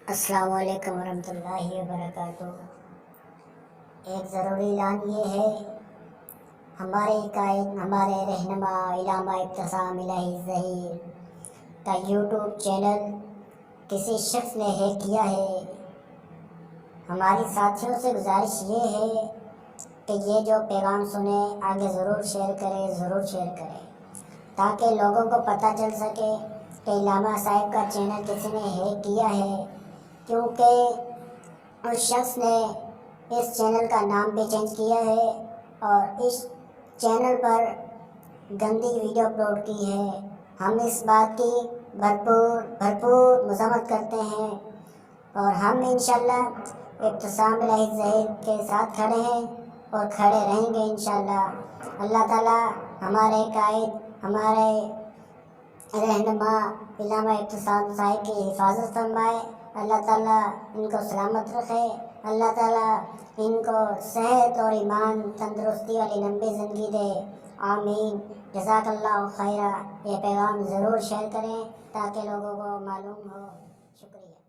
السلام علیکم ورحمۃ اللہ وبرکاتہ۔ ایک ضروری اعلان یہ ہے، ہمارے قائد، ہمارے رہنما علامہ ابتسام الہی ظہیر کا یوٹیوب چینل کسی شخص نے ہیک کیا ہے۔ ہماری ساتھیوں سے گزارش یہ ہے کہ یہ جو پیغام سنیں آگے ضرور شیئر کریں تاکہ لوگوں کو پتہ چل سکے کہ علامہ صاحب کا چینل کسی نے ہیک کیا ہے، کیونکہ اس شخص نے اس چینل کا نام بھی چینج کیا ہے اور اس چینل پر گندی ویڈیو اپلوڈ کی ہے۔ ہم اس بات کی بھرپور مذمت کرتے ہیں اور ہم انشاءاللہ ابتسام الہی ظہیر کے ساتھ کھڑے ہیں اور کھڑے رہیں گے انشاءاللہ۔ اللہ تعالیٰ ہمارے قائد، ہمارے رہنما علامہ ابتسام صاحب کی حفاظت فرمائے، اللہ تعالیٰ ان کو سلامت رکھے، اللہ تعالیٰ ان کو صحت اور ایمان تندرستی والی لمبی زندگی دے، آمین۔ جزاک اللہ خیرہ۔ یہ پیغام ضرور شیئر کریں تاکہ لوگوں کو معلوم ہو۔ شکریہ۔